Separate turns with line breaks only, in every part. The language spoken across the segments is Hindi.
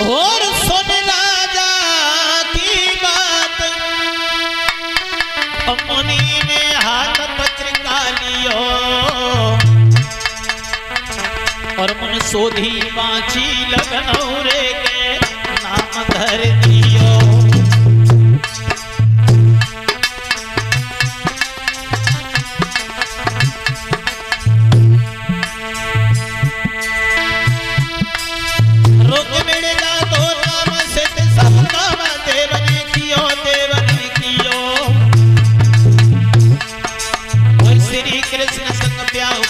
और सुन राजा की बात, मुनि ने हाथ पत्रिका लियो और मन सोधी बाँची लगनौरे के नाम धर दियो।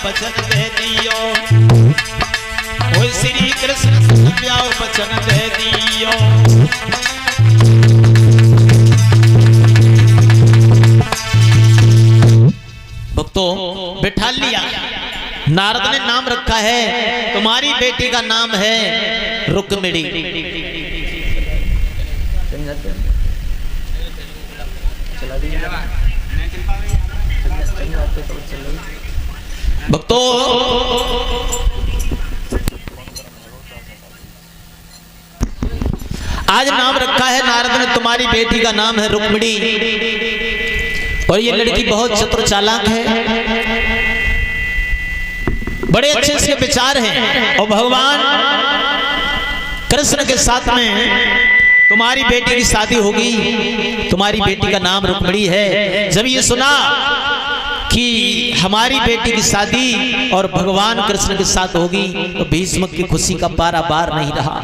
बचन दे दियो, ओ श्री कृष्ण संग प्याओ बचन दे दियो। भक्तों बिठा लिया, नारद ने नाम रखा है, तुम्हारी बेटी का नाम है रुक्मिणी। भक्तों आज नाम रखा है नारद ने, तुम्हारी बेटी का नाम है रुक्मिणी। और ये लड़की बहुत चतुर चालाक है, बड़े अच्छे इसके विचार हैं। और भगवान कृष्ण के साथ में तुम्हारी बेटी की शादी होगी, तुम्हारी बेटी का नाम रुक्मिणी है। जब ये सुना कि हमारी बेटी की शादी और भगवान कृष्ण के साथ होगी तो भीष्म की खुशी का पारा बार नहीं रहा।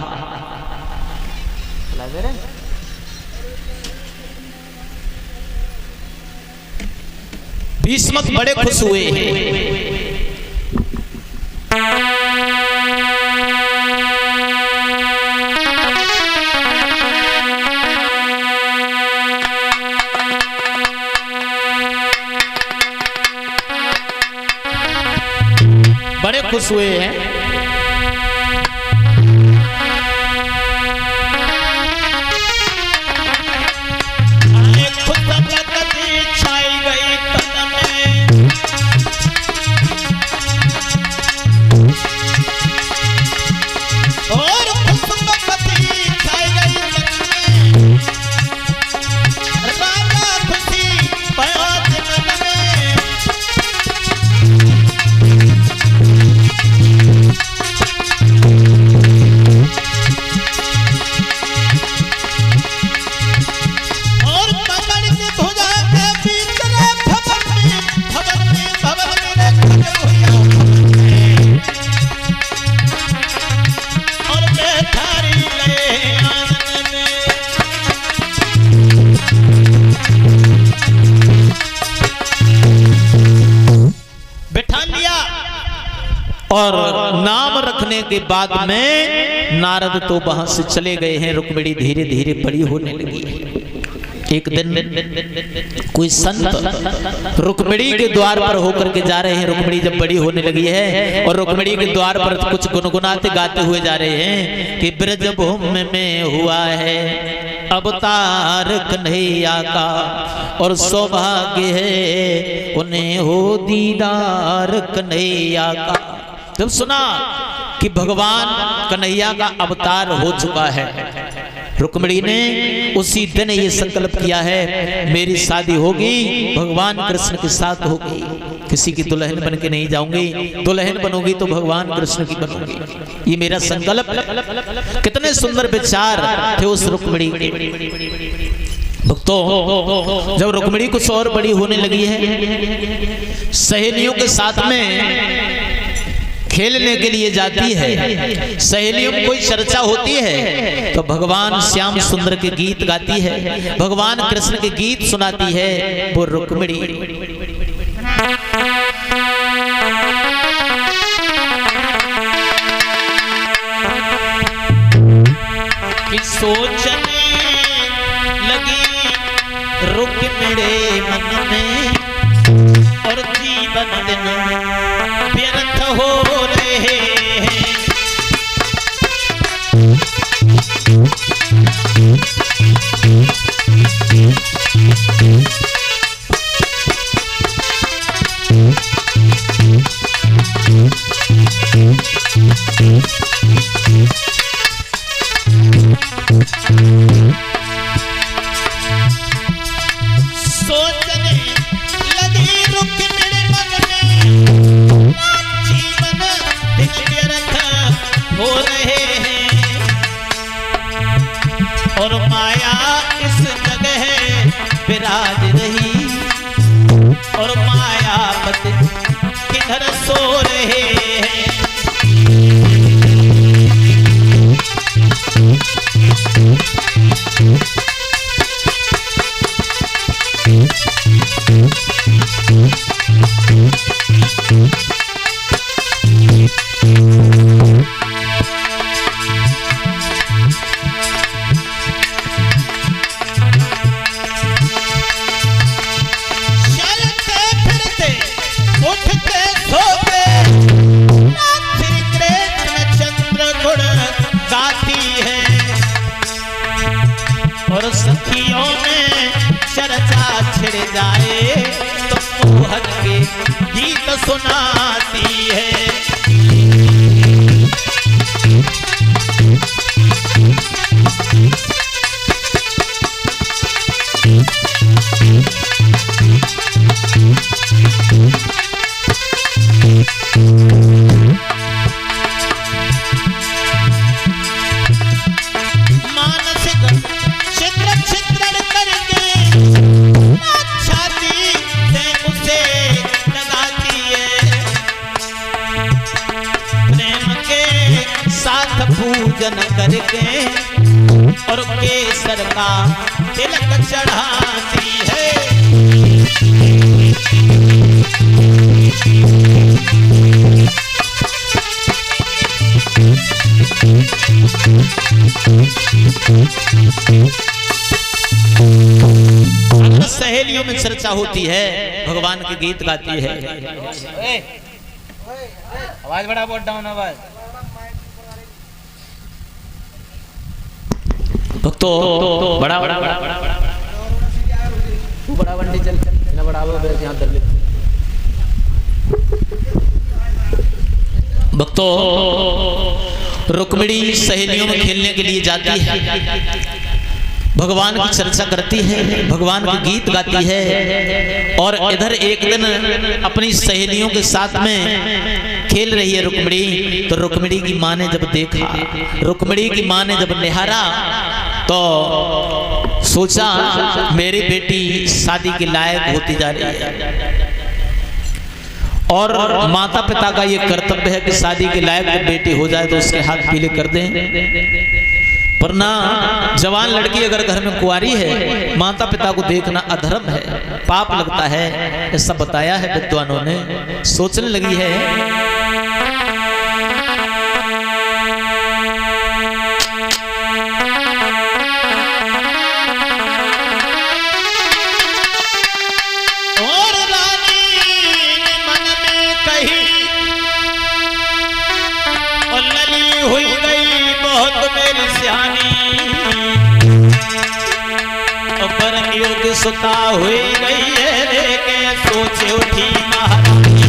भीष्म बड़े खुश हुए बड़े खुश हुए हैं। छाई गई तन में और छाई गई तन में, राजा खुशी भयो दिन में। और नाम रखने के बाद में नारद तो वहां से चले गए हैं। रुक्मिणी धीरे धीरे बड़ी होने लगी है। एक दिन कोई संत रुक्मिणी के द्वार पर होकर के जा रहे हैं। रुक्मिणी जब बड़ी होने लगी है और रुक्मिणी के द्वार पर कुछ गुनगुनाते गाते हुए जा रहे हैं कि ब्रजभूमि में हुआ है अवतार कन्हैया का और सौभाग्य है उन्हें हो दीदार कन्हैया का। जब सुना कि भगवान कन्हैया का अवतार हो चुका है, रुक्मिणी ने उसी दिन ये संकल्प किया है मेरी शादी होगी भगवान कृष्ण के साथ होगी, किसी की दुल्हन बन के नहीं जाऊंगी, दुल्हन बनूंगी तो भगवान कृष्ण की बनूंगी। ये मेरा संकल्प। कितने सुंदर विचार थे उस रुक्मिणी के। भक्तों जब रुक्मिणी कुछ और बड़ी होने लगी है, सहेलियों के साथ में खेलने के लिए जाती है, सहेलियों में कोई चर्चा होती है तो भगवान श्याम सुंदर के गीत गाती है, भगवान कृष्ण के गीत सुनाती है वो रुक्मिणी। कि सोचने लगी रुक्मिणी मन में और जीवन दिन व्यर्थ हो रहे हैं। सोचने लगी रुक्मिणी मन में, जीवन दिन व्यर्थ हो रहे हैं और माया इस जगह विराज रही और मायापति किधर सो रहे हैं। और सखियों में चर्चा छिड़ जाए तो मोहन के गीत सुनाती है। पूजन करके और केसर का तिलक चढ़ाती है। सहेलियों में चर्चा होती है, भगवान के गीत गाती है।
आवाज बड़ा बहुत डाउन आवाज।
तो बड़ा बड़ा बड़ा
तू बड़ा वंडी चल ना बड़ा वो यहां दर ले।
भक्तों, रुक्मिणी सहेलियों में खेलने के लिए जाती है, भगवान की चर्चा करती है, भगवान के गीत गाती है और इधर एक दिन अपनी सहेलियों के साथ में खेल रही है रुक्मिणी। तो रुक्मिणी की माँ ने जब देखा, रुक्मिणी की माँ ने जब निहारा तो सोचा मेरी बेटी शादी के लायक होती जा रही है और माता पिता का ये कर्तव्य है कि शादी के लायक बेटी हो जाए तो उसके हाथ पीले कर दें। पर ना, जवान लड़की अगर घर में कुंवारी है, माता पिता को देखना अधर्म है, पाप लगता है, ऐसा बताया है विद्वानों ने। सोचने लगी है सुता हुई गई है लेके सोचे उठी महारानी।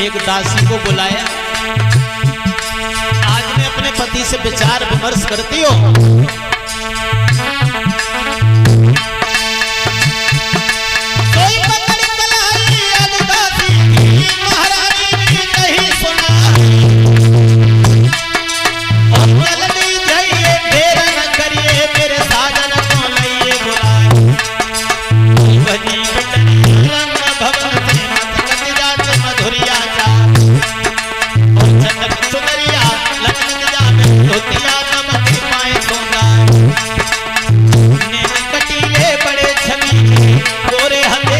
एक दासी को बुलाया, आज मैं अपने पति से विचार विमर्श करती हूँ। बड़े छवि गोरे हले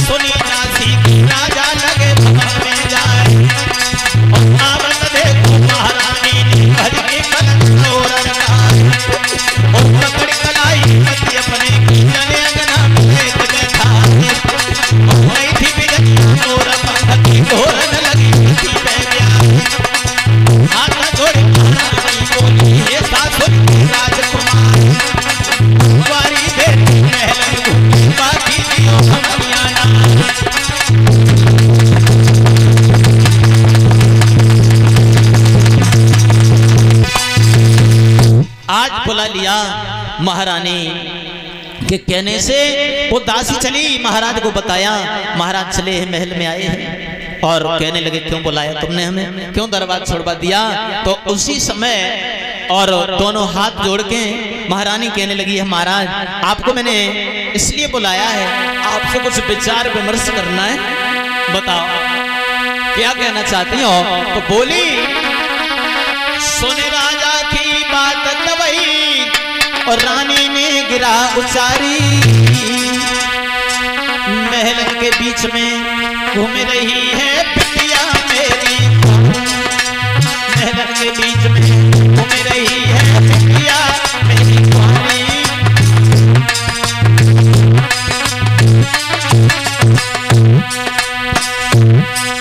सुनी दासी की राजा लगे भवन में जाए और आवत देखो महारानी ने भर के कलश तोरण खाए और पकड़ कलाई पति अपने कीर्तन अंगना में बैठा और नहीं थी बिजली तोरा पंख की तोरण लगी थी बैठा हाथ जोड़े महारानी बोली हे सासुर के राजकुमार कुंवारी बेटी महल घूमी बाकी दियो हमारियाना आज बुला लिया महारानी के कहने से वो दासी चली महाराज को बताया महाराज चले हैं महल में आए हैं और कहने लगे क्यों बुलाया तुमने हमें क्यों दरबार छोड़वा दिया तो उसी समय और दोनों हाथ जोड़ के महारानी कहने लगी है महाराज आपको मैंने इसलिए बुलाया है आपसे कुछ विचार विमर्श करना है बताओ क्या कहना चाहती हो तो बोली सुने राजा की बात तवही और रानी ने गिरा उचारी महल के बीच में घूम रही है बिटिया मेरी महल के बीच में घूम रही है बिटिया मेरी कुंवारी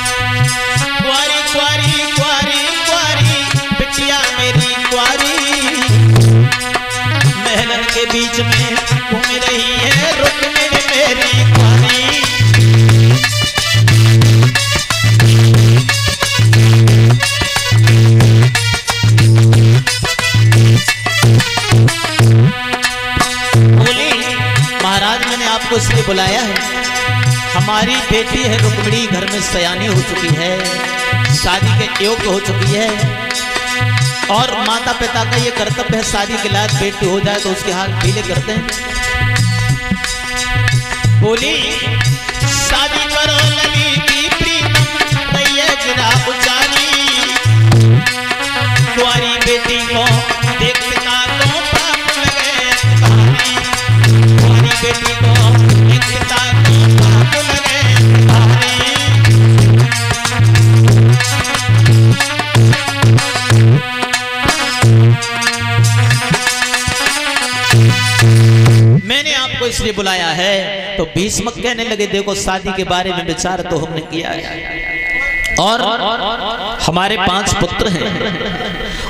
कुंवारी कुंवारी कुंवारी कुंवारी बिटिया मेरी कुंवारी महल के बीच में घूम रही है रुक्मिणी मेरी कुंवारी बोली महाराज मैंने आपको इसलिए बुलाया है हमारी बेटी है रुक्मिणी घर में सयानी हो चुकी है शादी के योग्य हो चुकी है और माता पिता का ये कर्तव्य है शादी के लायक बेटी हो जाए तो उसके हाथ पीले करते हैं बोली शादी करो लगी की प्रीतम भैया गिरा उचारी कुंवारी बेटी को देख पिता को पाप लगे भारी कुंवारी बेटी को देख पिता को पाप लगे भारी मैंने आपको इसलिए बुलाया है तो भीष्म कहने लगे देखो शादी के बारे में विचार तो हमने किया है और हमारे 5 पुत्र हैं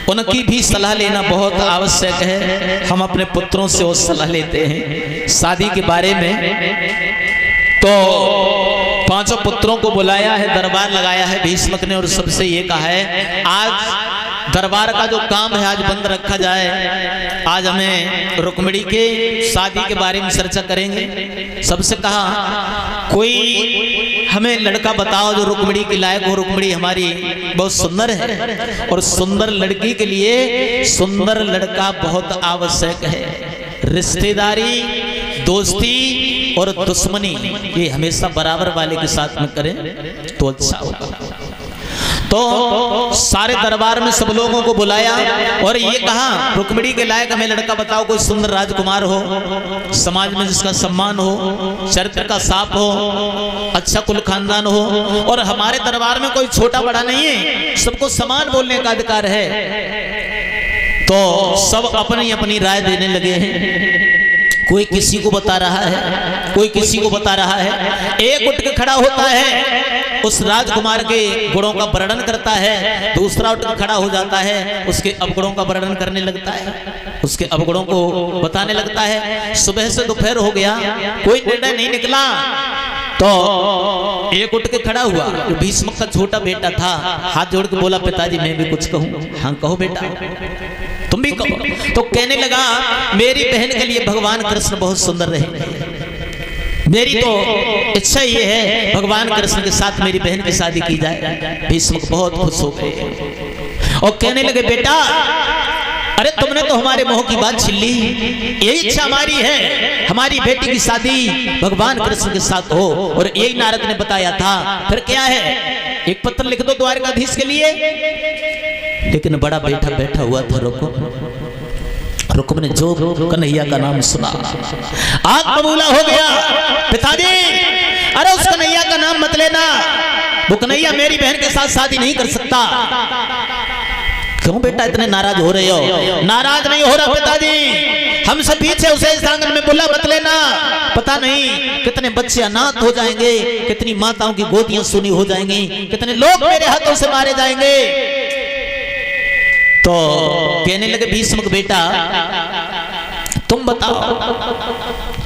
उनकी भी सलाह लेना बहुत आवश्यक है हम अपने पुत्रों से वो सलाह लेते हैं शादी के बारे में तो 5 पुत्रों को बुलाया है दरबार लगाया है भीष्मक ने और सबसे ये कहा है आज दरबार का जो काम है आज बंद रखा जाए आज हमें रुक्मिणी के शादी के बारे में चर्चा करेंगे सबसे कहा कोई हमें लड़का बताओ जो रुक्मिणी के लायक हो रुक्मिणी हमारी बहुत सुंदर है और सुंदर लड़की के लिए सुंदर लड़का बहुत आवश्यक है रिश्तेदारी दोस्ती और दुश्मनी ये हमेशा बराबर वाले के साथ में करें तो अच्छा होगा तो सारे दरबार में सब लोगों को बुलाया और ये कहा रुक्मिणी के लायक हमें लड़का बताओ कोई सुंदर राजकुमार हो समाज में जिसका सम्मान हो चरित्र का साफ हो अच्छा कुल खानदान हो और हमारे दरबार में कोई छोटा बड़ा नहीं है सबको समान बोलने का अधिकार है तो सब अपनी अपनी राय देने लगे हैं कोई किसी को बता रहा है कोई किसी को बता रहा है एक उठ के खड़ा होता है उस राजकुमार के गुणों का वर्णन करता है दूसरा उठ के खड़ा हो जाता है उसके अवगुणों का वर्णन करने लगता है उसके अवगुणों को बताने लगता है सुबह से दोपहर हो गया कोई निर्णय नहीं निकला तो एक उठ के खड़ा हुआ जो भीष्म का छोटा बेटा था हाथ जोड़ के बोला पिताजी मैं भी कुछ कहूं हाँ कहो बेटा तुम भी कहो तो कहने लगा मेरी बहन के लिए भगवान कृष्ण बहुत सुंदर रहे मेरी तो इच्छा ये है भगवान कृष्ण के साथ मेरी बहन की शादी की जाए भीष्म बहुत खुश हो गए और कहने लगे बेटा अरे तुमने तो हमारे मोह की बात छीन ली यही इच्छा हमारी है हमारी बेटी की शादी भगवान कृष्ण के साथ हो और यही नारद ने बताया था फिर क्या है एक पत्र लिख दो द्वारकाधीश के लिए लेकिन बड़ा बेटा बैठा हुआ था रुक्म ने जो कन्हैया का नाम सुना आग बबूला हो गया पिताजी अरे उस कन्हैया का नाम मत लेना, वो कन्हैया मेरी बहन के साथ शादी नहीं कर सकता। क्यों बेटा इतने नाराज हो रहे हो? नाराज नहीं हो रहा पिताजी, हमसे पीछे उसे इस आंगन में बुला मत लेना। पता नहीं कितने बच्चे अनाथ हो जाएंगे, कितनी माताओं की गोदियां सुनी हो जाएंगी, कितने लोग मेरे हाथों से मारे जाएंगे। तो कहने लगे भीष्म बेटा तुम बताओ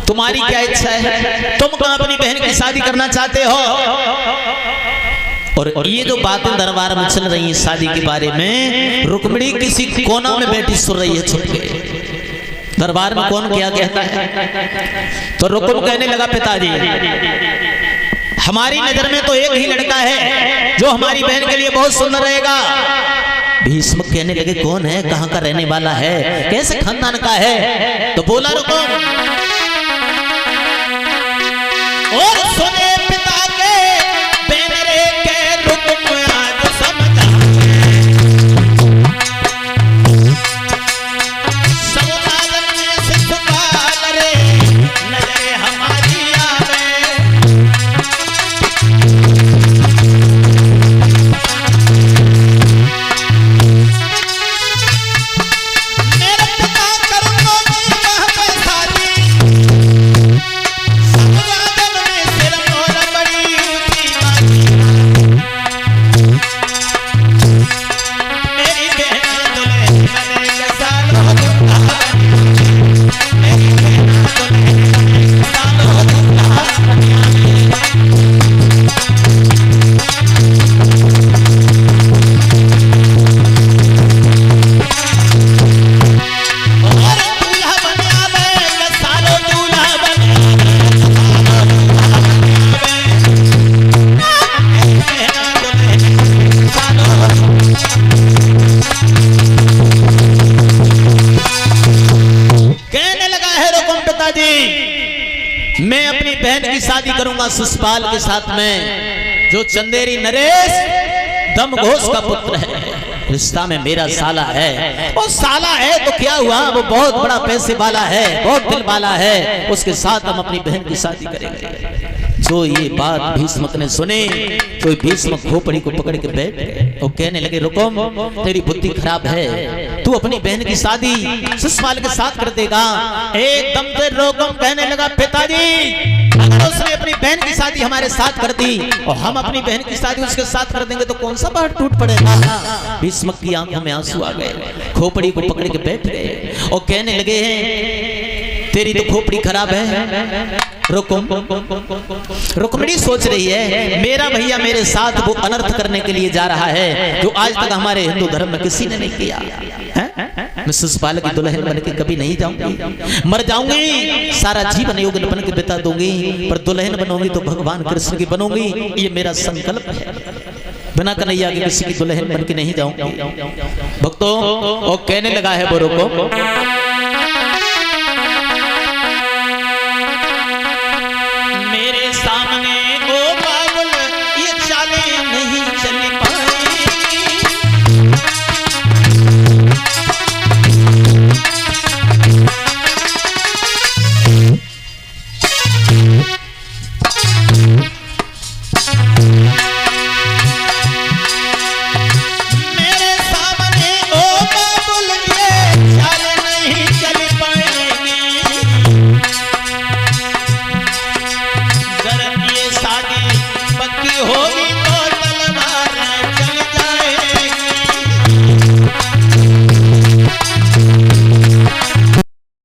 तुम्हारी क्या इच्छा है, तुम कहां अपनी बहन की शादी करना चाहते हो? और ये जो बातें दरबार में चल रही हैं शादी के बारे में, रुक्मिणी किसी कोना में बैठी सुन रही है छुप के। दरबार में कौन क्या कहता है? तो रुकुम कहने लगा पिताजी हमारी नजर में तो एक ही लड़का है जो हमारी बहन के लिए बहुत सुंदर रहेगा। भीष्म कहने लगे कौन है, कहां का रहने वाला है, कैसे खानदान का है? तो बोला रुकुम और सुने पिता के बेनरे के रुकुम आज समझा, सब राजन में से झुका करे नजरे हमारी आवे। मेरे पिता करूंगा यहाँ पे शादी, सब राजन में सिर मोर बड़ी ऊंची बाजी। मेरी बहन दुल्हन बने के सालों दूल्हा बने, मेरी बहन दुल्हन बने के सालों दूल्हा बने। और दूल्हा बने आवे के सालों दूल्हा बने, सालों दूल्हा बने आवे मेरी बहन दुल्हन सालों। कहने लगा है रुकुम पिताजी मैं अपनी बहन की शादी करूंगा शिशुपाल के साथ में, जो चंदेरी नरेश दमघोष का पुत्र है। रिश्ता में मेरा साला है, वो साला है तो क्या हुआ, वो बहुत बड़ा पैसे वाला है, बहुत दिल वाला है, उसके साथ हम अपनी बहन की शादी करेंगे। जो ये बात भीष्मक ने सुने तो भीष्मक खोपड़ी को पकड़ के बैठ गए और कहने लगे रुकुम तेरी बुद्धि खराब है, तू अपनी बहन की शादी शिशुपाल के साथ कर देगा। एकदम से रुकुम कहने लगा पिताजी अगर उसने अपनी बहन की शादी हमारे साथ कर दी और हम अपनी बहन की शादी उसके साथ कर देंगे तो कौन सा पहाड़ टूट पड़ेगा। भीष्मक की आंखों में आंसू आ गए, खोपड़ी को पकड़ के बैठ गए और कहने लगे हैं तेरी तो खोपड़ी खराब है। रुक्मिणी सोच रही है मेरा भैया मेरे साथ वो अनर्थ करने के लिए जा रहा है जो आज तक हमारे हिंदू धर्म में किसी ने नहीं किया है? मैं शिशुपाल की दुल्हन बन के कभी नहीं जाऊंगी, मर जाऊंगी, सारा जीवन योगन बन के बिता दूंगी, पर दुल्हन बनूंगी तो भगवान कृष्ण की बनूंगी, ये मेरा संकल्प है। बिना कन्हैया के किसी की दुल्हन बन के नहीं जाऊंगी। भक्तों और कहने लगा है बोरो को मेरे सामने ओ पागल ये चालें नहीं चल पाई, मेरे सामने ओ पागल ये चालें नहीं चल पाएंगी। अगर ये शादी पक्की होगी